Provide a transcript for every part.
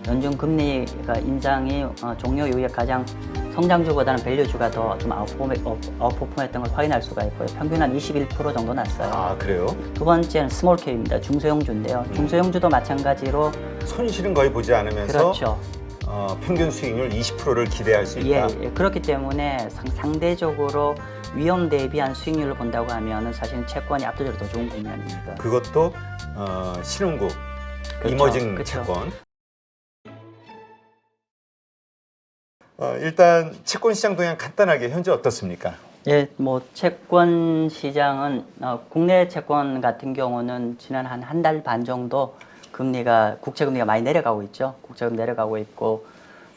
연준 금리가 인상이 종료 이후에 가장 성장주보다는 밸류주가 더 좀 아웃퍼폼했던 걸 확인할 수가 있고요. 평균 한 21% 정도 났어요. 아, 그래요? 두 번째는 스몰캡입니다. 중소형주인데요. 중소형주도 마찬가지로 손실은 거의 보지 않으면서 그렇죠. 평균 수익률 20%를 기대할 수 있다. 예, 그렇기 때문에 상대적으로 위험 대비한 수익률을 본다고 하면 사실은 채권이 압도적으로 더 좋은 국면입니다. 그것도 신흥국, 그렇죠. 이머징 그렇죠. 채권. 일단 채권 시장 동향 간단하게 현재 어떻습니까? 예, 뭐 채권 시장은 국내 채권 같은 경우는 지난 한 달 반 정도 국채 금리가 많이 내려가고 있죠. 국채금 내려가고 있고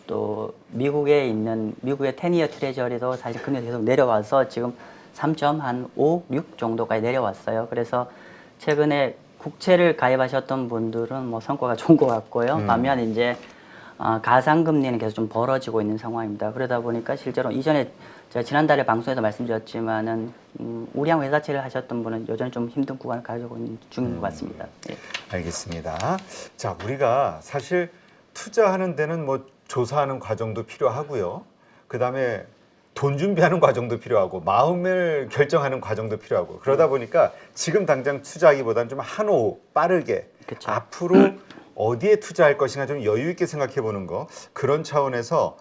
또 미국의 10이어 트레저리도 사실 금리가 계속 내려와서 지금 3.56 정도까지 내려왔어요. 그래서 최근에 국채를 가입하셨던 분들은 뭐 성과가 좋은 것 같고요. 반면 이제 가상금리는 계속 좀 벌어지고 있는 상황입니다. 그러다 보니까 실제로 이전에 제가 지난달에 방송에서 말씀드렸지만은 우량 회사채를 하셨던 분은 여전히 좀 힘든 구간을 가지고 있는 중인 것 같습니다. 예. 알겠습니다. 자, 우리가 사실 투자하는 데는 뭐 조사하는 과정도 필요하고요. 그다음에 돈 준비하는 과정도 필요하고 마음을 결정하는 과정도 필요하고 그러다 보니까 지금 당장 투자하기보다는 좀 한호 빠르게 그쵸. 앞으로 어디에 투자할 것인가 좀 여유 있게 생각해 보는 거 그런 차원에서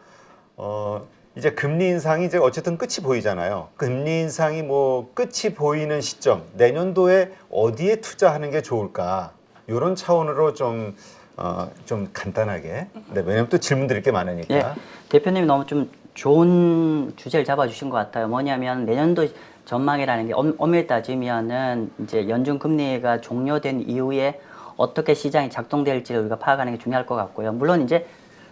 이제 금리 인상이 이제 어쨌든 끝이 보이잖아요. 금리 인상이 뭐 끝이 보이는 시점 내년도에 어디에 투자하는 게 좋을까 이런 차원으로 좀 간단하게 네, 왜냐면 또 질문 드릴 게 많으니까 예, 대표님이 너무 좀 좋은 주제를 잡아주신 것 같아요. 뭐냐면 내년도 전망이라는 게 엄밀히 따지면은 이제 연준 금리가 종료된 이후에 어떻게 시장이 작동될지를 우리가 파악하는 게 중요할 것 같고요. 물론 이제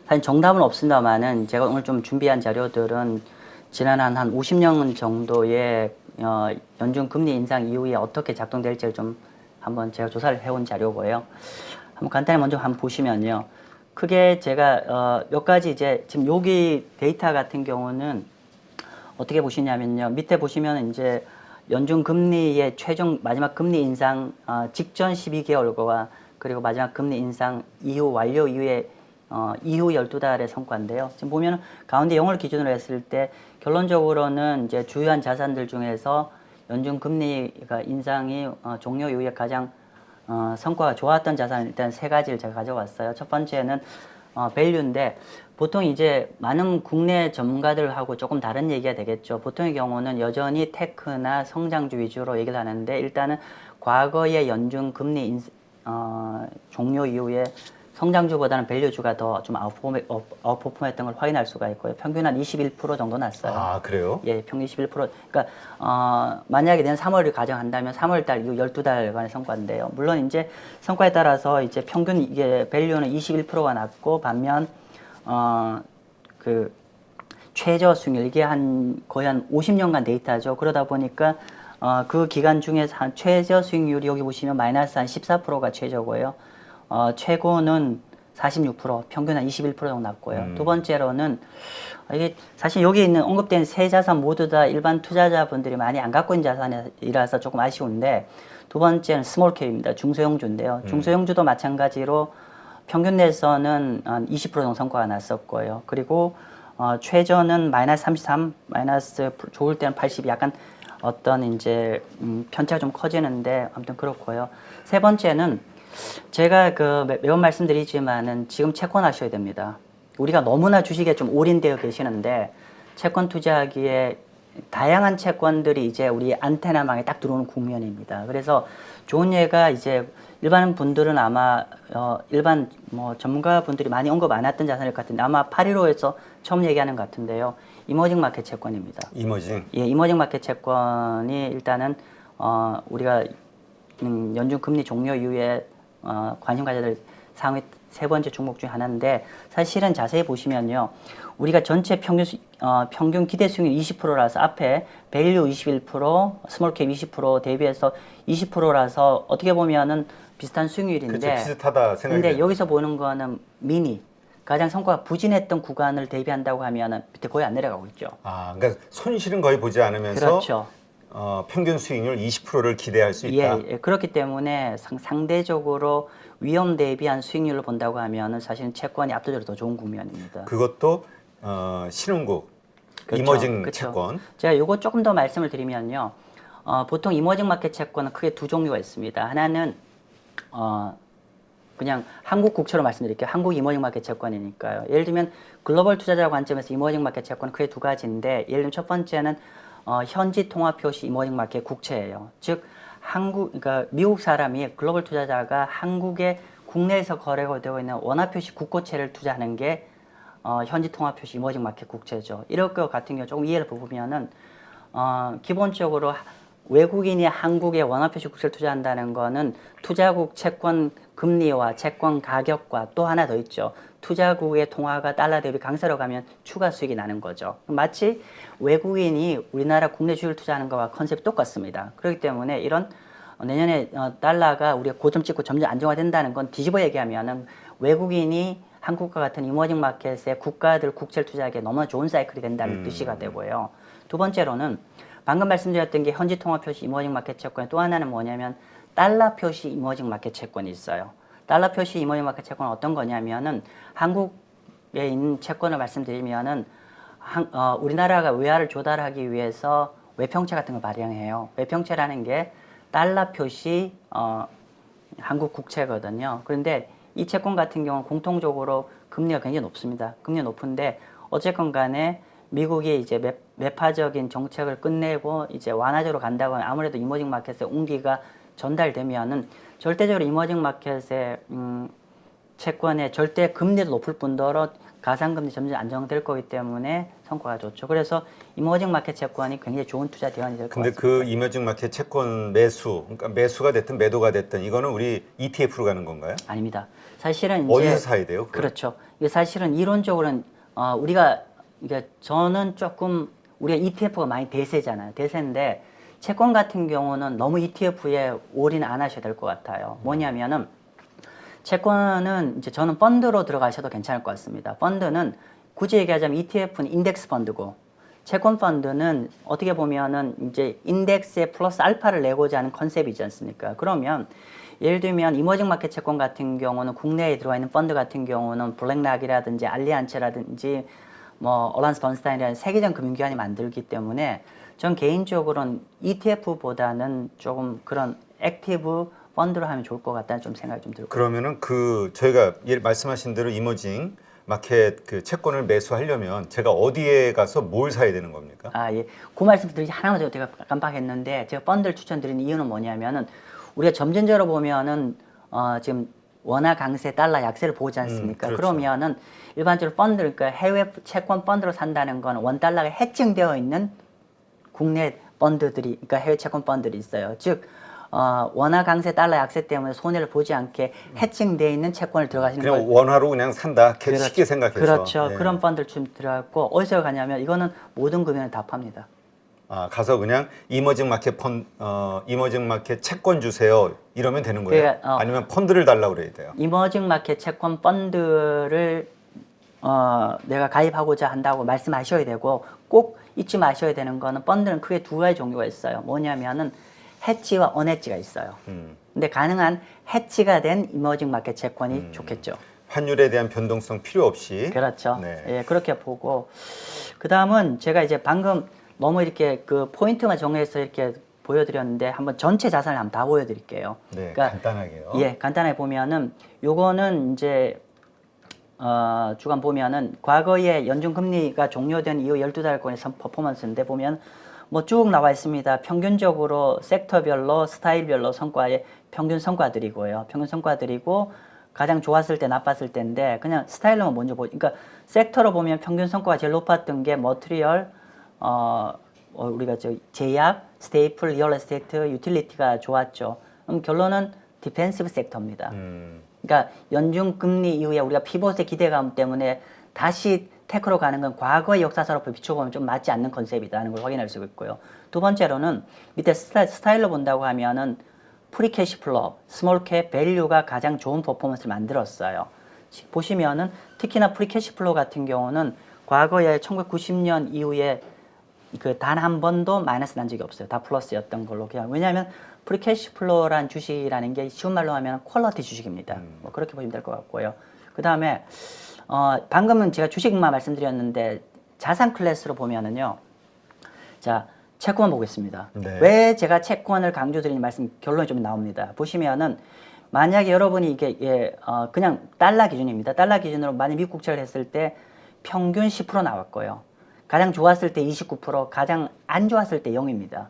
사실 정답은 없습니다만은 제가 오늘 좀 준비한 자료들은 지난 한 50년 정도의 연준 금리 인상 이후에 어떻게 작동될지를 좀 한번 제가 조사를 해온 자료고요. 한번 간단히 먼저 한번 보시면요. 크게 제가 몇 가지 이제 지금 여기 데이터 같은 경우는 어떻게 보시냐면요. 밑에 보시면 이제 연준 금리의 최종 마지막 금리 인상 직전 12개월과 그리고 마지막 금리 인상 이후 완료 이후에 이후 12달의 성과인데요. 지금 보면 가운데 0을 기준으로 했을 때 결론적으로는 이제 주요한 자산들 중에서 연준 금리가 인상이 종료 이후에 가장 성과가 좋았던 자산은 일단 세 가지를 제가 가져왔어요. 첫 번째는 밸류인데 보통 이제 많은 국내 전문가들하고 조금 다른 얘기가 되겠죠. 보통의 경우는 여전히 테크나 성장주 위주로 얘기를 하는데 일단은 과거의 연준 금리 종료 이후에 성장주보다는 밸류주가 더 좀 아웃퍼폼했던 걸 확인할 수가 있고요. 평균 한 21% 정도 났어요. 아, 그래요? 예, 평균 21%. 그러니까 만약에 내년 3월을 가정한다면 3월달 이후 12달간의 성과인데요. 물론 이제 성과에 따라서 이제 평균 이게 밸류는 21%가 났고 반면 그 최저 수익률 이게 거의 한 50년간 데이터죠. 그러다 보니까 그 기간 중에서 한 최저 수익률이 여기 보시면 마이너스 한 14%가 최저고요. 최고는 46%, 평균 한 21% 정도 났고요. 두 번째로는 이게 사실 여기 있는 언급된 세 자산 모두 다 일반 투자자분들이 많이 안 갖고 있는 자산이라서 조금 아쉬운데 두 번째는 스몰캡입니다. 중소형주인데요. 중소형주도 마찬가지로 평균 내에서는 한 20% 정도 성과가 났었고요. 그리고 최저는 마이너스 33, 마이너스 좋을 때는 80, 약간 어떤 이제 편차가 좀 커지는데 아무튼 그렇고요. 세 번째는 제가 매번 말씀드리지만은 지금 채권 하셔야 됩니다. 우리가 너무나 주식에 좀 올인되어 계시는데 채권 투자하기에 다양한 채권들이 이제 우리 안테나망에 딱 들어오는 국면입니다. 그래서 좋은 예가 이제 일반 분들은 아마 일반 뭐 전문가 분들이 많이 언급 안 했던 자산일 것 같은데 아마 815에서 처음 얘기하는 것 같은데요. 이머징 마켓 채권입니다. 이머징. 예, 이머징 마켓 채권이 일단은 우리가 연준 금리 종료 이후에 관심 가져야 상위 세 번째 종목 중 하나인데 사실은 자세히 보시면요. 우리가 전체 평균 기대 수익률 20%라서 앞에 밸류 21%, 스몰캡 20% 대비해서 20%라서 어떻게 보면은 비슷한 수익률인데 그렇죠. 비슷하다 생각이 근데 돼요. 여기서 보는 거는 미니 가장 성과가 부진했던 구간을 대비한다고 하면은 밑에 거의 안 내려가고 있죠. 아, 그러니까 손실은 거의 보지 않으면서 그렇죠. 평균 수익률 20%를 기대할 수 있다. 예, 그렇기 때문에 상대적으로 위험 대비한 수익률을 본다고 하면은 사실은 채권이 압도적으로 더 좋은 국면입니다. 그것도 신흥국, 그렇죠, 이머징 그렇죠. 채권. 제가 요거 조금 더 말씀을 드리면요. 보통 이머징 마켓 채권은 크게 두 종류가 있습니다. 하나는 그냥 한국 국채로 말씀드릴게요. 한국 이머징 마켓 채권이니까요. 예를 들면 글로벌 투자자 관점에서 이머징 마켓 채권은 크게 두 가지인데, 예를 들면 첫 번째는 현지 통화 표시 이머징 마켓 국채예요. 즉 그러니까 미국 사람이 글로벌 투자자가 한국의 국내에서 거래가 되고 있는 원화 표시 국고채를 투자하는 게 현지 통화 표시 이머징 마켓 국채죠. 이럴 것 같은 경우 조금 이해를 보면은 기본적으로 외국인이 한국에 원화 표시 국채를 투자한다는 거는 투자국 채권 금리와 채권 가격과 또 하나 더 있죠. 투자국의 통화가 달러 대비 강세로 가면 추가 수익이 나는 거죠. 마치 외국인이 우리나라 국내 주식을 투자하는 것과 컨셉이 똑같습니다. 그렇기 때문에 이런 내년에 달러가 우리가 고점 찍고 점점 안정화된다는 건 뒤집어 얘기하면은 외국인이 한국과 같은 이머징 마켓에 국가들 국채를 투자하기에 너무나 좋은 사이클이 된다는 뜻이가 되고요. 두 번째로는 방금 말씀드렸던 게 현지 통화 표시 이머징 마켓 채권, 또 하나는 뭐냐면 달러 표시 이머징 마켓 채권이 있어요. 달러 표시 이머징 마켓 채권은 어떤 거냐면은 한국에 있는 채권을 말씀드리면은 우리나라가 외화를 조달하기 위해서 외평채 같은 걸 발행해요. 외평채라는 게 달러 표시 한국 국채거든요. 그런데 이 채권 같은 경우는 공통적으로 금리가 굉장히 높습니다. 금리가 높은데 어쨌건 간에 미국이 이제 매파적인 정책을 끝내고 이제 완화적으로 간다고 하면 아무래도 이머징 마켓에 온기가 전달되면은 절대적으로 이머징 마켓의 채권의 절대 금리도 높을 뿐더러 가상금리 점점 안정될 거기 때문에 성과가 좋죠. 그래서 이머징 마켓 채권이 굉장히 좋은 투자 대안이 될 것 근데 같습니다. 그 이머징 마켓 채권 매수, 그러니까 매수가 됐든 매도가 됐든 이거는 우리 ETF로 가는 건가요? 아닙니다. 사실은 이제 어디서 사야 돼요? 그걸? 그렇죠. 이게 사실은 이론적으로는 우리가 그러니까 저는 조금 우리가 ETF가 많이 대세잖아요. 대세인데 채권 같은 경우는 너무 ETF에 올인 안 하셔야 될 것 같아요. 뭐냐면은 채권은 이제 저는 펀드로 들어가셔도 괜찮을 것 같습니다. 펀드는 굳이 얘기하자면 ETF는 인덱스 펀드고 채권 펀드는 어떻게 보면은 이제 인덱스에 플러스 알파를 내고자 하는 컨셉이지 않습니까? 그러면 예를 들면 이머징 마켓 채권 같은 경우는 국내에 들어와 있는 펀드 같은 경우는 블랙락이라든지 알리안츠라든지 뭐 어란스 번스타인이라는 세계적 금융기관이 만들기 때문에 전 개인적으로는 ETF보다는 조금 그런 액티브 펀드로 하면 좋을 것 같다는 좀 생각이 좀 들고. 그러면은 저희가 말씀하신 대로 이머징 마켓 그 채권을 매수하려면 제가 어디에 가서 뭘 사야 되는 겁니까? 예. 그 말씀 드리기 하나만 더 제가 깜빡했는데 제가 펀드를 추천드리는 이유는 뭐냐면은 우리가 점진적으로 보면은 지금 원화 강세, 달러 약세를 보지 않습니까? 그렇죠. 그러면은 일반적으로 펀드, 그러니까 해외 채권 펀드로 산다는 건 원달러가 해칭되어 있는 국내 펀드들이, 그러니까 해외 채권 펀드들이 있어요. 즉, 원화 강세, 달러 약세 때문에 손해를 보지 않게 해칭되어 있는 채권을 들어가시는 그냥 거예요. 원화로 그냥 산다. 쉽게 생각해서. 그렇죠. 네. 그런 펀드를 좀 들어갔고 어디서 가냐면 이거는 모든 금융을 다 팝니다. 가서 그냥 이머징 마켓 이머징 마켓 채권 주세요. 이러면 되는 거예요? 그러니까, 아니면 펀드를 달라고 그래야 돼요? 이머징 마켓 채권 펀드를 내가 가입하고자 한다고 말씀하셔야 되고 꼭 잊지 마셔야 되는 거는 펀드는 크게 두 가지 종류가 있어요. 뭐냐면은 해치와 언해치가 있어요. 근데 가능한 해치가 된 이머징 마켓 채권이 좋겠죠. 환율에 대한 변동성 필요 없이. 그렇죠. 네. 예, 그렇게 보고 그 다음은 제가 이제 방금 너무 이렇게 그 포인트만 정해서 이렇게 보여드렸는데 한번 전체 자산을 한번 다 보여드릴게요. 네, 그러니까 간단하게요. 예, 간단하게 보면은 요거는 이제 주간 보면은 과거에 연준 금리가 종료된 이후 12달권의 퍼포먼스인데 보면 뭐 쭉 나와 있습니다. 평균적으로 섹터별로 스타일별로 성과의 평균 성과들이고요. 평균 성과들이고 가장 좋았을 때 나빴을 때인데 그냥 스타일로만 먼저 그러니까 섹터로 보면 평균 성과가 제일 높았던 게 머티리얼 우리가 제약, 스테이플, 리얼 에스테이트, 유틸리티가 좋았죠. 그럼 결론은 디펜시브 섹터입니다. 그러니까 연준 금리 이후에 우리가 피봇의 기대감 때문에 다시 테크로 가는 건 과거의 역사사로 비춰보면 좀 맞지 않는 컨셉이다는 걸 확인할 수 있고요. 두 번째로는 밑에 스타일로 본다고 하면은 프리캐시플로, 스몰캡, 밸류가 가장 좋은 퍼포먼스를 만들었어요. 보시면은 특히나 프리캐시플로 같은 경우는 과거에 1990년 이후에 그 단 한 번도 마이너스 난 적이 없어요. 다 플러스였던 걸로 그냥 왜냐하면 프리캐시플로라는 주식이라는 게 쉬운 말로 하면 퀄리티 주식입니다. 뭐 그렇게 보시면 될 것 같고요. 그 다음에 방금은 제가 주식만 말씀드렸는데 자산 클래스로 보면은요. 자 채권 보겠습니다. 네. 왜 제가 채권을 강조드리는 말씀 결론이 좀 나옵니다. 보시면은 만약에 여러분이 이게 그냥 달러 기준입니다. 달러 기준으로 만약 미국 국채를 했을 때 평균 10% 나왔고요. 가장 좋았을 때 29%, 가장 안 좋았을 때 0입니다.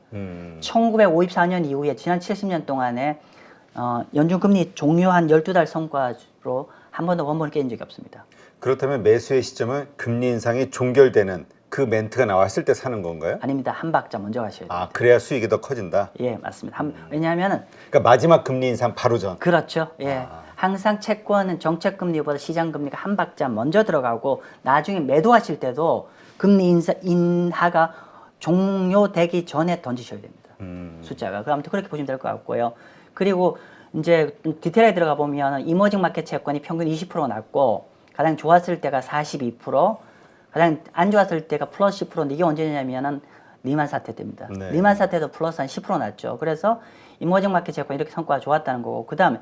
1954년 이후에 지난 70년 동안에 연준금리 종료한 12달 성과로 한 번도 원본을 깨진 적이 없습니다. 그렇다면 매수의 시점은 금리 인상이 종결되는 그 멘트가 나왔을 때 사는 건가요? 아닙니다. 한 박자 먼저 가셔야 돼요. 아, 그래야 수익이 더 커진다. 예, 맞습니다. 왜냐하면은 그러니까 마지막 금리 인상 바로 전. 그렇죠. 예. 항상 채권은 정책금리보다 시장금리가 한 박자 먼저 들어가고 나중에 매도하실 때도 금리 인하가 종료되기 전에 던지셔야 됩니다. 숫자가. 아무튼 그렇게 보시면 될 것 같고요. 그리고 이제 디테일하게 들어가 보면 이머징 마켓 채권이 평균 20% 났고 가장 좋았을 때가 42%, 가장 안 좋았을 때가 플러스 10%인데 이게 언제냐면은 리만 사태 때입니다. 네. 리만 사태 때도 플러스 한 10% 났죠. 그래서 이머징 마켓 채권 이렇게 성과가 좋았다는 거고 그다음에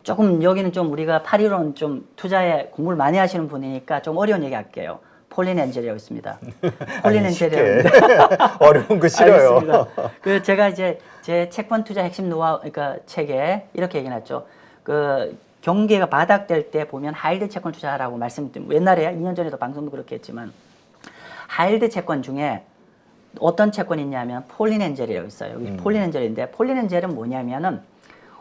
조금 여기는 좀 우리가 8.15는 좀 투자에 공부를 많이 하시는 분이니까 좀 어려운 얘기 할게요. 폴린 엔젤이라고 있습니다. 폴린 엔젤이라고 어려운 거 싫어요. 알겠습니다. 그 제가 이제 제 채권 투자 핵심 노하우 그러니까 책에 이렇게 얘기해놨죠. 그 경기가 바닥될 때 보면 하이드 채권 투자하라고 말씀드린 옛날에 2년 전에도 방송도 그렇게 했지만 하이드 채권 중에 어떤 채권이 있냐면 폴린 엔젤이라고 있어요. 여기 폴린 엔젤인데 폴린 엔젤은 뭐냐면은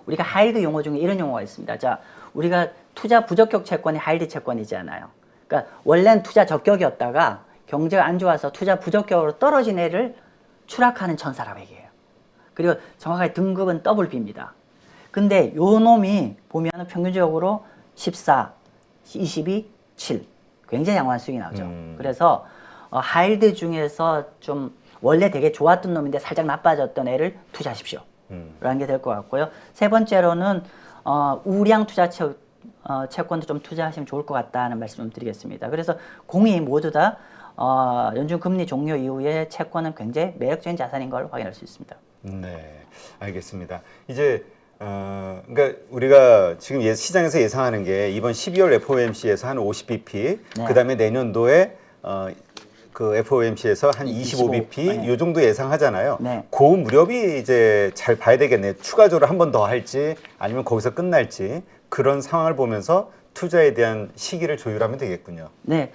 우리가 하이드 용어 중에 이런 용어가 있습니다. 자, 우리가 투자 부적격 채권이 하이드 채권이잖아요. 그러니까 원래는 투자 적격이었다가 경제가 안 좋아서 투자 부적격으로 떨어진 애를 추락하는 천사라고 얘기해요. 그리고 정확하게 등급은 WB입니다. 근데 요 놈이 보면은 평균적으로 14, 22, 7 굉장히 양호한 수익이 나오죠. 그래서 하이드 중에서 좀 원래 되게 좋았던 놈인데 살짝 나빠졌던 애를 투자하십시오. 라는 게 될 것 같고요. 세 번째로는 우량 투자 채권도 좀 투자하시면 좋을 것 같다는 말씀 좀 드리겠습니다. 그래서 공이 모두 다 연준 금리 종료 이후에 채권은 굉장히 매력적인 자산인 걸 확인할 수 있습니다. 네, 알겠습니다. 이제 그러니까 우리가 지금 시장에서 예상하는 게 이번 12월 FOMC에서 한 50bp, 네. 그다음에 내년도에 그 FOMC에서 한 25bp 네. 요 정도 예상하잖아요. 네. 그 무렵이 이제 잘 봐야 되겠네요. 추가적으로 한 번 더 할지 아니면 거기서 끝날지 그런 상황을 보면서 투자에 대한 시기를 조율하면 되겠군요. 네,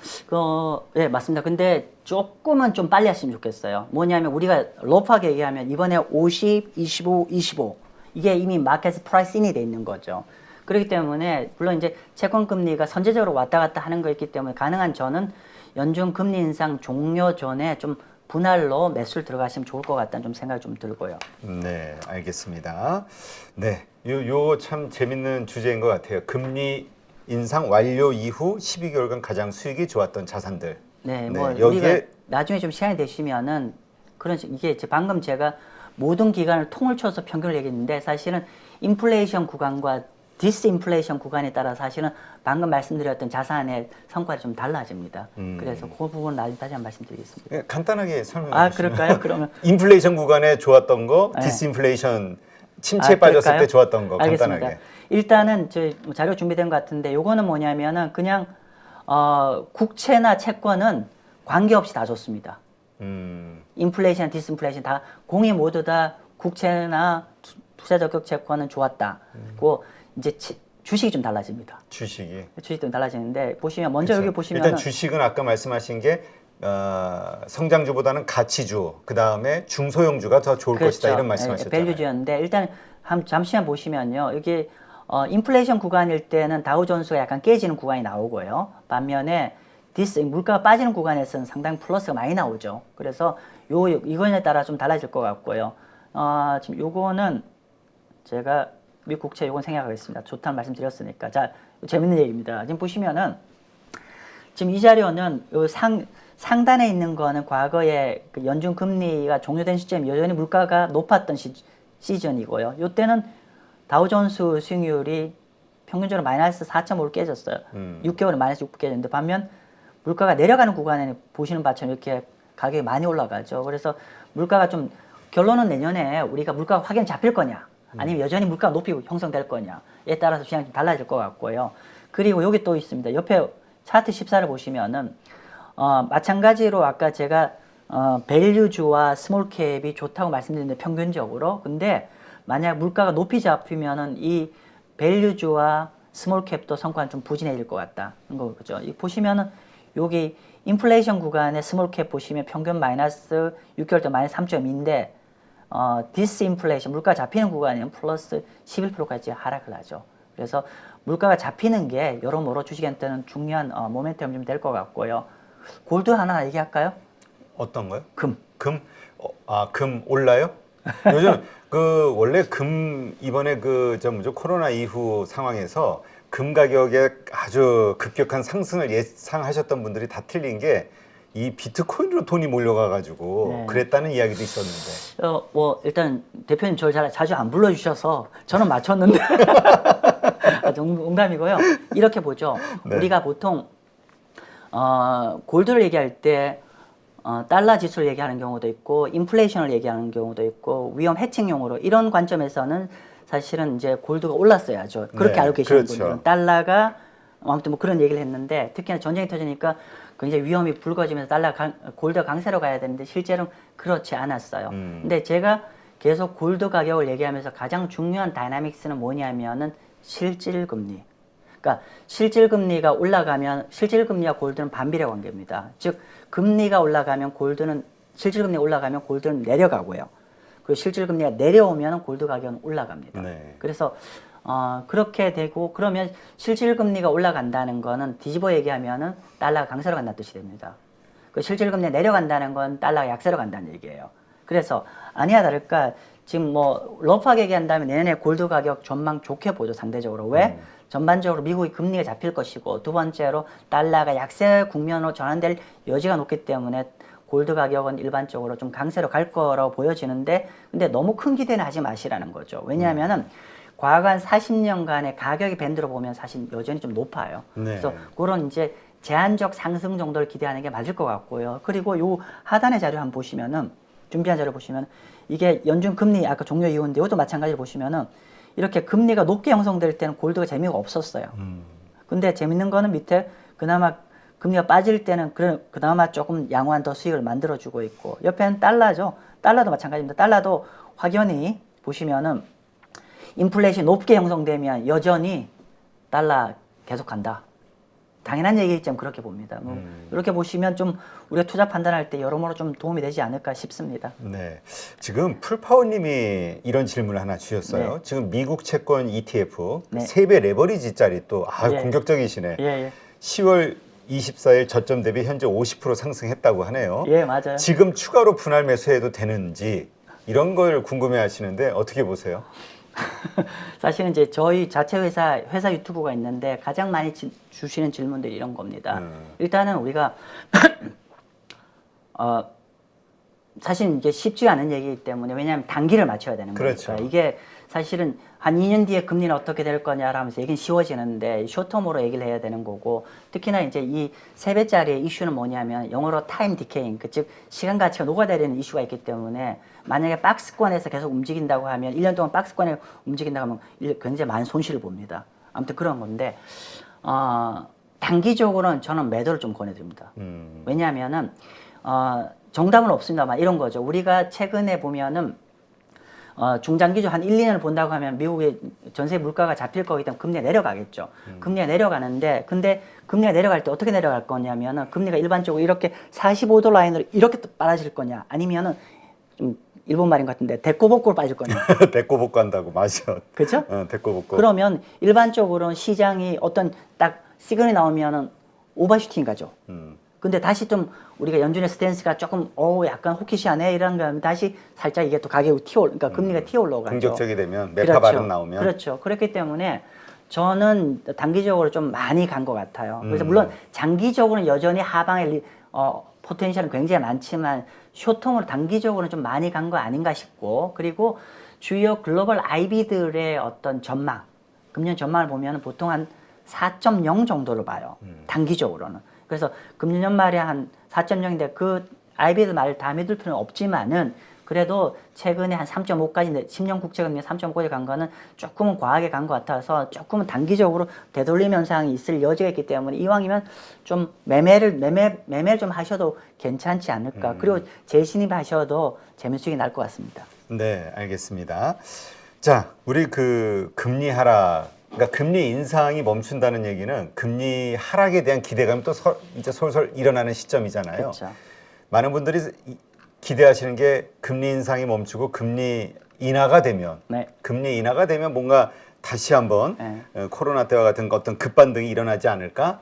네, 맞습니다. 근데 조금은 좀 빨리 하시면 좋겠어요. 뭐냐면 우리가 로프하게 얘기하면 이번에 50, 25, 25 이게 이미 마켓 프라이스인이 돼 있는 거죠. 그렇기 때문에 물론 이제 채권 금리가 선제적으로 왔다 갔다 하는 거 있기 때문에 가능한 저는 연준 금리 인상 종료 전에 좀 분할로 매수를 들어가시면 좋을 것 같다는 좀 생각이 좀 들고요. 네, 알겠습니다. 네, 요 참 재밌는 주제인 것 같아요. 금리 인상 완료 이후 12개월간 가장 수익이 좋았던 자산들. 네, 네, 뭐 여기에 우리가 나중에 좀 시간이 되시면은 이게 방금 제가 모든 기간을 통을 쳐서 평균을 얘기했는데 사실은 인플레이션 구간과 디스인플레이션 구간에 따라 사실은 방금 말씀드렸던 자산의 성과가 좀 달라집니다. 그래서 그 부분 나중에 다시 한번 말씀드리겠습니다. 네, 간단하게 설명해 아, 주시면. 그럴까요? 그러면 인플레이션 구간에 좋았던 거, 네. 디스인플레이션 침체에 아, 빠졌을 그럴까요? 때 좋았던 거 알겠습니다. 간단하게. 일단은 저 자료 준비된 것 같은데 요거는 뭐냐면은 그냥 국채나 채권은 관계없이 다 좋습니다. 인플레이션, 디스인플레이션 다 공이 모두 다 국채나 투자 적격 채권은 좋았다. 그 이제 주식이 좀 달라집니다. 주식이. 주식이 좀 달라지는데 보시면 먼저 그쵸. 여기 보시면 일단 주식은 아까 말씀하신 게 성장주보다는 가치주, 그 다음에 중소형주가 더 좋을 것이다 이런 말씀하셨잖아요. 밸류주였는데 일단 잠시만 보시면요. 여기 인플레이션 구간일 때는 다우존스가 약간 깨지는 구간이 나오고요. 반면에 물가가 빠지는 구간에서는 상당히 플러스가 많이 나오죠. 그래서 이거에 따라 좀 달라질 것 같고요. 지금 요거는 제가 미국 국채 요건 생각하겠습니다. 좋다는 말씀 드렸으니까. 자, 재밌는 얘기입니다. 지금 보시면은 지금 이 자료는 요 상단에 있는 거는 과거에 그 연준 금리가 종료된 시점 여전히 물가가 높았던 시즌이고요. 요때는 다우존스 수익률이 평균적으로 마이너스 4.5로 깨졌어요. 6개월에 마이너스 6% 깨졌는데 반면 물가가 내려가는 구간에 보시는 바처럼 이렇게 가격이 많이 올라가죠. 그래서 물가가 좀 결론은 내년에 우리가 물가가 확연 잡힐 거냐 아니면 여전히 물가가 높이 형성될 거냐에 따라서 시장이 좀 달라질 것 같고요. 그리고 여기 또 있습니다. 옆에 차트 14를 보시면은 마찬가지로 아까 제가 밸류주와 스몰캡이 좋다고 말씀드렸는데 평균적으로 근데 만약 물가가 높이 잡히면은 이 밸류주와 스몰캡도 성과는 좀 부진해질 것 같다. 그죠? 보시면은 여기 인플레이션 구간의 스몰캡 보시면 평균 마이너스 6개월 때 마이너스 3.2인데 디스인플레이션 물가 잡히는 구간이면 플러스 11%까지 하락을 하죠. 그래서 물가가 잡히는 게 여러모로 주식한테는 중요한 모멘텀이 좀 될 것 같고요. 골드 하나 얘기할까요? 어떤 거요? 금. 금? 금 올라요? 요즘 그 원래 금 이번에 코로나 이후 상황에서 금 가격에 아주 급격한 상승을 예상하셨던 분들이 다 틀린 게 이 비트코인으로 돈이 몰려가가지고 네. 그랬다는 이야기도 있었는데. 뭐 일단 대표님 저를 자주 안 불러주셔서 저는 맞췄는데 농담이고요. 이렇게 보죠. 네. 우리가 보통 골드를 얘기할 때 달러 지수를 얘기하는 경우도 있고 인플레이션을 얘기하는 경우도 있고 위험 해칭용으로 이런 관점에서는 사실은 이제 골드가 올랐어야죠. 그렇게 네, 알고 계시는 그렇죠. 분들은 달러가 아무튼 뭐 그런 얘기를 했는데 특히나 전쟁이 터지니까 굉장히 위험이 불거지면서 골드가 강세로 가야 되는데 실제로는 그렇지 않았어요. 근데 제가 계속 골드 가격을 얘기하면서 가장 중요한 다이나믹스는 뭐냐면은 실질금리. 그러니까 실질금리가 올라가면 실질금리와 골드는 반비례 관계입니다. 즉 금리가 올라가면 실질금리가 올라가면 골드는 내려가고요. 그리고 실질금리가 내려오면 골드 가격은 올라갑니다. 네. 그래서 그렇게 되고 그러면 실질금리가 올라간다는 거는 뒤집어 얘기하면은 달러가 강세로 간다는 뜻이 됩니다. 그 실질금리가 내려간다는 건 달러가 약세로 간다는 얘기예요. 그래서 아니야 다를까 지금 뭐 러프하게 얘기한다면 내년에 골드 가격 전망 좋게 보죠 상대적으로. 왜? 전반적으로 미국이 금리가 잡힐 것이고 두 번째로 달러가 약세 국면으로 전환될 여지가 높기 때문에 골드 가격은 일반적으로 좀 강세로 갈 거라고 보여지는데 근데 너무 큰 기대는 하지 마시라는 거죠. 왜냐하면은 과거 한 40년간의 가격의 밴드로 보면 사실 여전히 좀 높아요. 네. 그래서 그런 이제 제한적 상승 정도를 기대하는 게 맞을 것 같고요. 그리고 요 하단의 자료 한번 보시면은 준비한 자료 보시면 이게 연준 금리 아까 종료 이후인데 이것도 마찬가지로 보시면은 이렇게 금리가 높게 형성될 때는 골드가 재미가 없었어요. 근데 재밌는 거는 밑에 그나마 금리가 빠질 때는 그나마 조금 양호한 더 수익을 만들어주고 있고 옆에는 달러죠. 달러도 마찬가지입니다. 달러도 확연히 보시면은 인플레이션이 높게 형성되면 여전히 달러 계속 간다. 당연한 얘기겠지만 그렇게 봅니다. 이렇게 보시면 좀 우리가 투자 판단할 때 여러모로 좀 도움이 되지 않을까 싶습니다. 네. 지금 풀파워님이 이런 질문을 하나 주셨어요. 네. 지금 미국 채권 ETF 네. 3배 레버리지짜리 또 예. 공격적이시네. 예. 10월 24일 저점 대비 현재 50% 상승했다고 하네요. 예, 맞아요. 지금 추가로 분할 매수해도 되는지 이런 걸 궁금해 하시는데 어떻게 보세요? 사실은 이제 저희 자체 회사 유튜브가 있는데 가장 많이 주시는 질문들이 이런 겁니다. 일단은 우리가 사실 이게 쉽지가 않은 얘기이기 때문에 왜냐하면 단기를 맞춰야 되는 그렇죠. 거니까 이게 사실은 한 2년 뒤에 금리는 어떻게 될 거냐라면서 얘기는 쉬워지는데 쇼텀으로 얘기를 해야 되는 거고 특히나 이제 이 3배짜리의 이슈는 뭐냐면 영어로 타임 디케잉 즉 시간 가치가 녹아내리는 이슈가 있기 때문에 만약에 박스권에서 계속 움직인다고 하면 1년 동안 박스권에 움직인다고 하면 굉장히 많은 손실을 봅니다. 아무튼 그런 건데 단기적으로는 저는 매도를 좀 권해드립니다. 왜냐하면은 정답은 없습니다만 이런 거죠. 우리가 최근에 보면은 중장기적 한 1, 2년을 본다고 하면 미국의 전세 물가가 잡힐 거기 때문에 금리가 내려가겠죠. 금리가 내려가는데 근데 금리가 내려갈 때 어떻게 내려갈 거냐면은 금리가 일반적으로 이렇게 45도 라인으로 이렇게 빨아질 거냐 아니면은 좀 일본 말인 것 같은데 대꼬복고로 빠질 거냐. 대꼬복고 한다고 맞아. 그렇죠? 대꼬복고. 그러면 일반적으로는 시장이 어떤 딱 시그널이 나오면은 오버슈팅 가죠. 근데 다시 좀 우리가 연준의 스탠스가 조금 약간 호키시하네 이런 거 하면 다시 살짝 이게 또 가격이 그러니까 금리가 튀어 올라가죠. 공격적이 되면 메타 발음 나오면 그렇죠. 그렇기 때문에 저는 단기적으로 좀 많이 간 것 같아요. 그래서 물론 장기적으로는 여전히 하방의 포텐셜은 굉장히 많지만 쇼텀으로 단기적으로는 좀 많이 간 거 아닌가 싶고 그리고 주요 글로벌 IB들의 어떤 전망, 금년 전망을 보면 보통 한 4.0 정도로 봐요. 단기적으로는. 그래서 금년 연말에 한 4.0인데 그 IB들 말 다 믿을 필요는 없지만은 그래도 최근에 한 3.5까지 10년 국채금리 3.5까지 간 거는 조금은 과하게 간 것 같아서 조금은 단기적으로 되돌림 현상이 있을 여지가 있기 때문에 이왕이면 좀 매매를 좀 하셔도 괜찮지 않을까. 그리고 재신입하셔도 재무수익이 날 것 같습니다. 네, 알겠습니다. 자, 우리 그 금리 하락, 그러니까 금리 인상이 멈춘다는 얘기는 금리 하락에 대한 기대감이 또 이제 솔솔 일어나는 시점이잖아요. 그렇죠. 많은 분들이 기대하시는 게 금리 인상이 멈추고 금리 인하가 되면, 네. 금리 인하가 되면 뭔가 다시 한번 네. 코로나 때와 같은 어떤 급반등이 일어나지 않을까?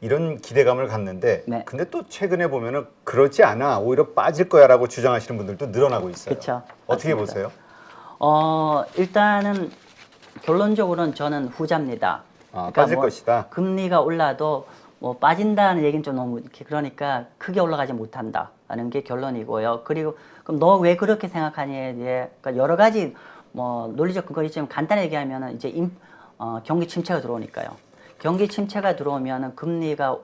이런 기대감을 갖는데, 네. 근데 또 최근에 보면은 그렇지 않아, 오히려 빠질 거야라고 주장하시는 분들도 늘어나고 있어요. 그렇죠. 어떻게 맞습니다. 보세요? 일단은 결론적으로는 저는 후자입니다. 빠질 것이다. 금리가 올라도 뭐 빠진다는 얘기는 좀 너무 이렇게 그러니까 크게 올라가지 못한다는 게 결론이고요. 그리고 그럼 너 왜 그렇게 생각하냐에 대해 그러니까 여러 가지 뭐 논리적 근거가 있지만 간단히 얘기하면은 이제 경기 침체가 들어오니까요. 경기 침체가 들어오면은 금리가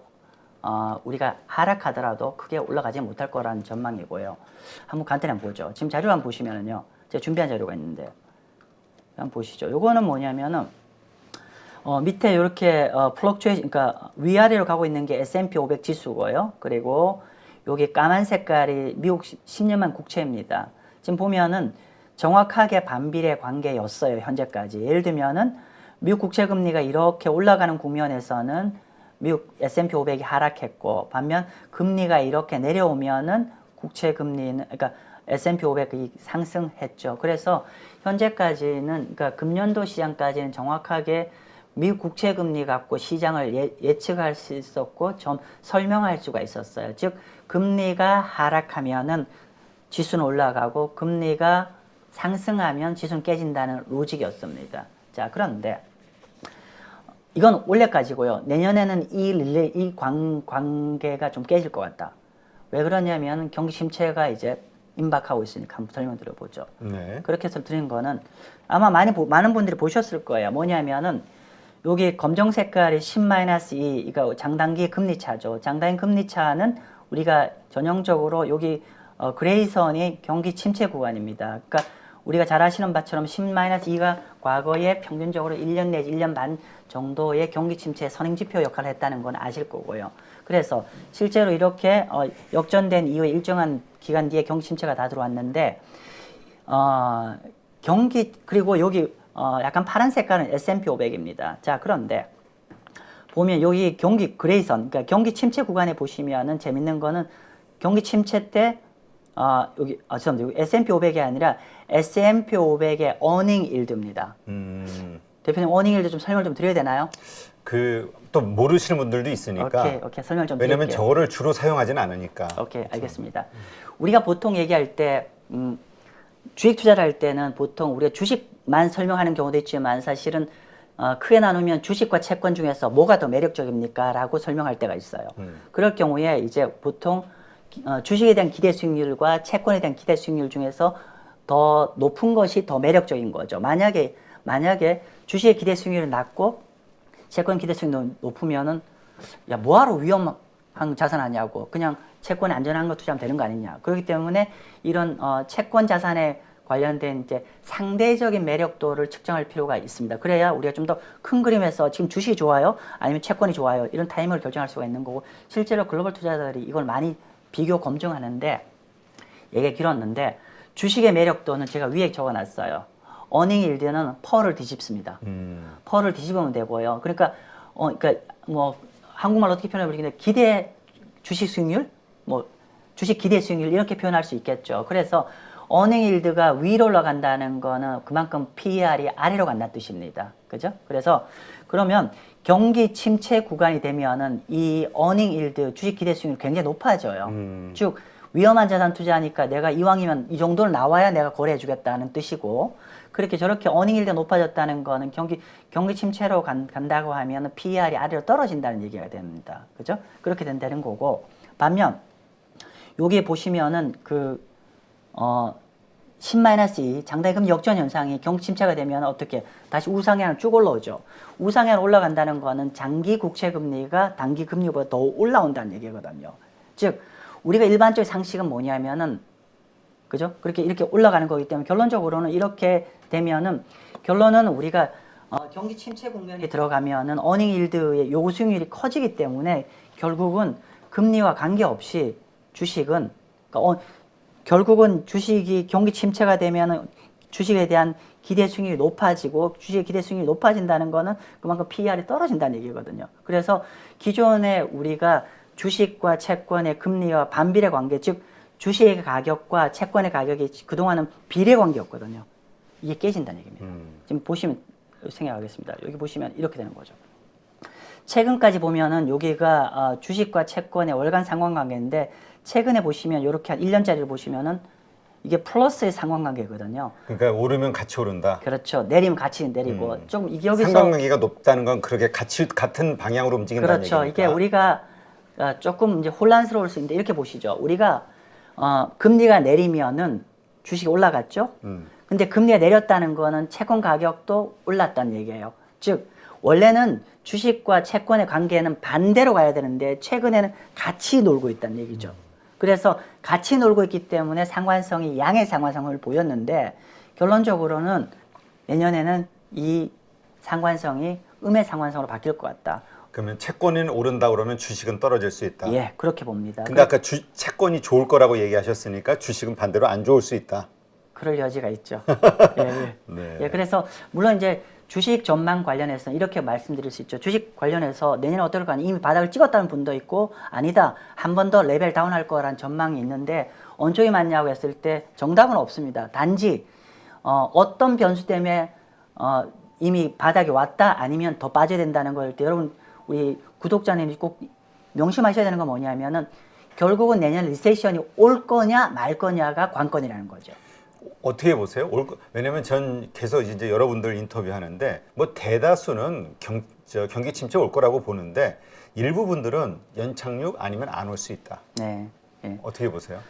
우리가 하락하더라도 크게 올라가지 못할 거라는 전망이고요. 한번 간단히 한번 보죠. 지금 자료 한번 보시면은요. 제가 준비한 자료가 있는데 한번 보시죠. 요거는 뭐냐면은 밑에 이렇게 플럭추에이션, 그러니까 위아래로 가고 있는 게 S&P 500 지수고요. 그리고 여기 까만 색깔이 미국 10년만 국채입니다. 지금 보면은 정확하게 반비례 관계였어요, 현재까지. 예를 들면은 미국 국채 금리가 이렇게 올라가는 국면에서는 미국 S&P 500이 하락했고, 반면 금리가 이렇게 내려오면은 국채 금리는, 그러니까 S&P 500이 상승했죠. 그래서 현재까지는, 그러니까 금년도 시장까지는 정확하게 미국 국채 금리 갖고 시장을 예측할 수 있었고 좀 설명할 수가 있었어요. 즉 금리가 하락하면은 지수는 올라가고 금리가 상승하면 지수는 깨진다는 로직이었습니다. 자, 그런데 이건 원래까지고요. 내년에는 이 관계가 좀 깨질 것 같다. 왜 그러냐면 경기 침체가 이제 임박하고 있으니까 한번 설명드려보죠. 네. 그렇게 해서 드린 거는 아마 많은 분들이 보셨을 거예요. 뭐냐면은 여기 검정 색깔이 10-2, 이거 장단기 금리차죠. 장단기 금리차는 우리가 전형적으로 여기 그레이선이 경기 침체 구간입니다. 그러니까 우리가 잘 아시는 바처럼 10-2가 과거에 평균적으로 1년 내지 1년 반 정도의 경기 침체 선행지표 역할을 했다는 건 아실 거고요. 그래서 실제로 이렇게 역전된 이후에 일정한 기간 뒤에 경기 침체가 다 들어왔는데 그리고 여기 약간 파란 색깔은 S&P 500입니다. 자, 그런데 보면 여기 경기 그레이선, 그러니까 경기 침체 구간에 보시면은 재밌는 거는 경기 침체 때 죄송합니다. 여기 S&P 500이 아니라 S&P 500의 어닝 일드입니다. 대표님 어닝 일드 좀 설명 좀 드려야 되나요? 또 모르시는 분들도 있으니까. 오케이. 설명 좀 왜냐면 드릴게요. 저거를 주로 사용하지는 않으니까. 오케이, 알겠습니다. 우리가 보통 얘기할 때 주식 투자를 할 때는 보통 우리가 주식만 설명하는 경우도 있지만 사실은 크게 나누면 주식과 채권 중에서 뭐가 더 매력적입니까? 라고 설명할 때가 있어요. 그럴 경우에 이제 보통 주식에 대한 기대 수익률과 채권에 대한 기대 수익률 중에서 더 높은 것이 더 매력적인 거죠. 만약에 주식의 기대 수익률이 낮고 채권 기대 수익률이 높으면은 야, 뭐하러 위험한 자산 하냐고 그냥 채권에 안전한 거 투자하면 되는 거 아니냐. 그렇기 때문에 이런 채권 자산에 관련된 이제 상대적인 매력도를 측정할 필요가 있습니다. 그래야 우리가 좀 더 큰 그림에서 지금 주식이 좋아요? 아니면 채권이 좋아요? 이런 타이밍을 결정할 수가 있는 거고 실제로 글로벌 투자자들이 이걸 많이 비교 검증하는데 얘기가 길었는데 주식의 매력도는 제가 위에 적어놨어요. 어닝 일드는 펄을 뒤집습니다. 펄을 뒤집으면 되고요. 그러니까 뭐 한국말로 어떻게 표현해 버리겠는데 기대 주식 수익률, 뭐 주식 기대 수익률 이렇게 표현할 수 있겠죠. 그래서 어닝 일드가 위로 올라간다는 거는 그만큼 PER이 아래로 간다는 뜻입니다. 그죠? 그래서 그러면 경기 침체 구간이 되면은 이 어닝 일드 주식 기대 수익률이 굉장히 높아져요. 즉 위험한 자산 투자하니까 내가 이왕이면 이 정도는 나와야 내가 거래해 주겠다는 뜻이고 그렇게 저렇게 어닝 일드가 높아졌다는 거는 경기 침체로 간다고 하면 PER이 아래로 떨어진다는 얘기가 됩니다. 그죠? 그렇게 된다는 거고 반면 여기 보시면은 10-2 장단기 역전 현상이 경기 침체가 되면 어떻게 다시 우상향을 쭉 올라오죠. 우상향 올라간다는 거는 장기 국채 금리가 단기 금리보다 더 올라온다는 얘기거든요. 즉 우리가 일반적인 상식은 뭐냐면은 그죠? 그렇게 이렇게 올라가는 거기 때문에 결론적으로는 이렇게 되면은 결론은 우리가 경기 침체 국면이 들어가면은 어닝 일드의 요구 수익률이 커지기 때문에 결국은 금리와 관계없이 주식은 그러니까 결국은 주식이 경기 침체가 되면은 주식에 대한 기대 수익률이 높아지고 주식의 기대 수익률이 높아진다는 거는 그만큼 PER이 떨어진다는 얘기거든요. 그래서 기존에 우리가 주식과 채권의 금리와 반비례 관계, 즉 주식의 가격과 채권의 가격이 그동안은 비례 관계였거든요. 이게 깨진다는 얘기입니다. 지금 보시면 생각하겠습니다. 여기 보시면 이렇게 되는 거죠. 최근까지 보면은 여기가 주식과 채권의 월간 상관관계인데 최근에 보시면 이렇게 한 1년짜리를 보시면은 이게 플러스의 상관관계거든요. 그러니까 오르면 같이 오른다. 그렇죠. 내리면 같이 내리고 좀 이게 여기서 상관관계가 높다는 건 그렇게 같은 방향으로 움직인다는 그렇죠. 얘기니까. 이게 우리가 조금 이제 혼란스러울 수 있는데 이렇게 보시죠. 우리가 금리가 내리면은 주식이 올라갔죠. 근데 금리가 내렸다는 거는 채권 가격도 올랐다는 얘기예요. 즉 원래는 주식과 채권의 관계는 반대로 가야 되는데 최근에는 같이 놀고 있다는 얘기죠. 그래서 같이 놀고 있기 때문에 상관성이 양의 상관성을 보였는데 결론적으로는 내년에는 이 상관성이 음의 상관성으로 바뀔 것 같다. 그러면 채권은 오른다 그러면 주식은 떨어질 수 있다. 예, 그렇게 봅니다. 근데 아까 채권이 좋을 거라고 얘기하셨으니까 주식은 반대로 안 좋을 수 있다. 그럴 여지가 있죠. 예, 예. 네. 예, 그래서 물론 이제 주식 전망 관련해서는 이렇게 말씀드릴 수 있죠. 주식 관련해서 내년에 어떨까 이미 바닥을 찍었다는 분도 있고 아니다 한 번 더 레벨 다운할 거라는 전망이 있는데 어느 쪽이 맞냐고 했을 때 정답은 없습니다. 단지 어떤 변수 때문에 이미 바닥에 왔다 아니면 더 빠져야 된다는 걸 때 여러분 우리 구독자님이 꼭 명심하셔야 되는 건 뭐냐면은 결국은 내년 리세션이 올 거냐 말 거냐가 관건이라는 거죠. 어떻게 보세요? 왜냐면 전 계속 이제 여러분들 인터뷰하는데 뭐 대다수는 경기 침체 올 거라고 보는데 일부 분들은 연착륙 아니면 안 올 수 있다. 네. 예. 어떻게 보세요?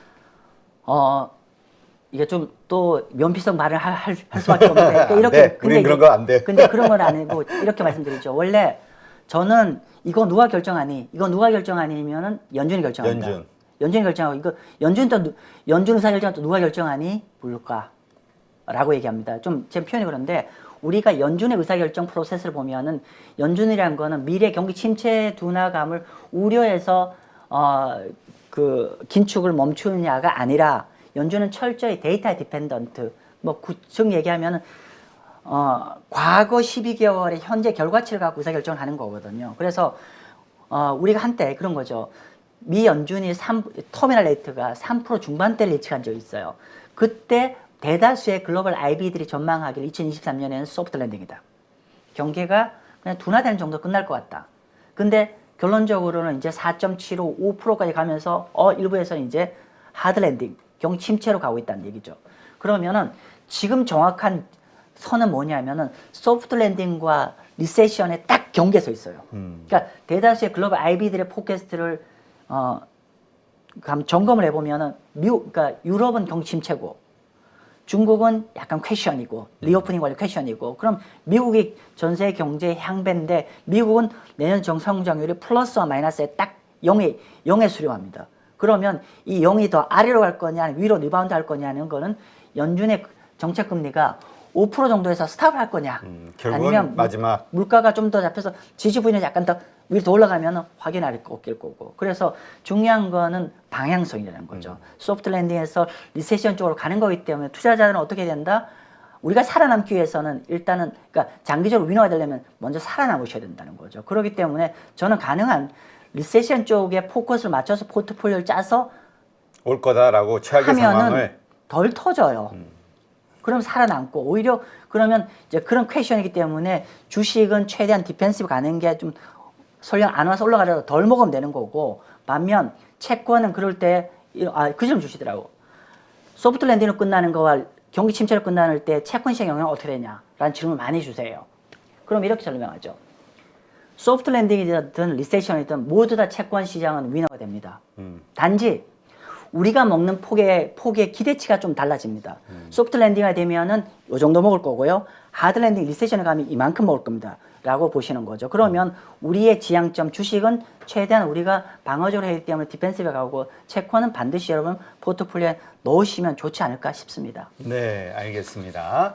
이게 좀 또 면피성 말을 할 수밖에 없는데 그러니까 이렇게 네, 우린 그런 거 안 돼. 근데 그런 건 아니고 이렇게 말씀드리죠. 원래 저는 이거 누가 결정하니? 이거 누가 결정하니면은 연준이 결정한다. 연준이 결정하고 이거 연준 의사 결정 또 누가 결정하니? 물가라고 얘기합니다. 좀 제 표현이 그런데 우리가 연준의 의사 결정 프로세스를 보면은 연준이라는 거는 미래 경기 침체 둔화감을 우려해서 그 긴축을 멈추느냐가 아니라 연준은 철저히 데이터 디펜던트 즉 얘기하면은 과거 12개월의 현재 결과치를 갖고 의사결정을 하는 거거든요. 그래서 우리가 한때 그런 거죠. 미 연준이 터미널 레이트가 3% 중반대를 예측한 적이 있어요. 그때 대다수의 글로벌 IB들이 전망하기를 2023년에는 소프트 랜딩이다. 경기가 그냥 둔화되는 정도 끝날 것 같다. 근데 결론적으로는 이제 4.75, 5%까지 가면서 일부에서는 이제 하드 랜딩, 경기 침체로 가고 있다는 얘기죠. 그러면은 지금 정확한 선은 뭐냐면은 소프트 랜딩과 리세션에 딱 경계에 서 있어요. 그러니까 대다수의 글로벌 IB들의 포캐스트를 점검을 해보면은 그러니까 유럽은 경기 침체고 중국은 약간 퀘션이고 리오프닝 관련 퀘션이고 그럼 미국이 전세 경제 향배인데 미국은 내년 정상성장률이 플러스와 마이너스에 딱 0에 수렴합니다. 그러면 이 0이 더 아래로 갈 거냐 위로 리바운드 할 거냐는 거는 연준의 정책 금리가 5% 정도에서 스탑을 할 거냐 아니면 마지막 물가가 좀 더 잡혀서 지지부진이 약간 더 위로 더 올라가면 확인할 거고 그래서 중요한 거는 방향성이라는 거죠. 소프트 랜딩에서 리세션 쪽으로 가는 거기 때문에 투자자들은 어떻게 된다? 우리가 살아남기 위해서는 일단은 그러니까 장기적으로 위너가 되려면 먼저 살아남으셔야 된다는 거죠. 그렇기 때문에 저는 가능한 리세션 쪽에 포커스를 맞춰서 포트폴리오를 짜서 올 거다라고 최악의 상황을 덜 터져요. 그럼 살아남고 오히려 그러면 이제 그런 퀘션이기 때문에 주식은 최대한 디펜시브 가는 게 좀 설령 안 와서 올라가려고 덜 먹으면 되는 거고 반면 채권은 그럴 때 그 점 주시더라고. 소프트 랜딩으로 끝나는 거와 경기 침체로 끝나는 때 채권 시장 영향 어떻게 되냐라는 질문을 많이 주세요. 그럼 이렇게 설명하죠. 소프트 랜딩이든 리세션이든 모두 다 채권 시장은 위너가 됩니다. 단지 우리가 먹는 폭의 기대치가 좀 달라집니다. 소프트 랜딩이 되면은 요 정도 먹을 거고요. 하드 랜딩 리세션에 가면 이만큼 먹을 겁니다. 라고 보시는 거죠. 그러면 우리의 지향점 주식은 최대한 우리가 방어적으로 해야 되기 때문에 디펜시브에 가고 채권은 반드시 여러분 포트폴리오에 넣으시면 좋지 않을까 싶습니다. 네, 알겠습니다.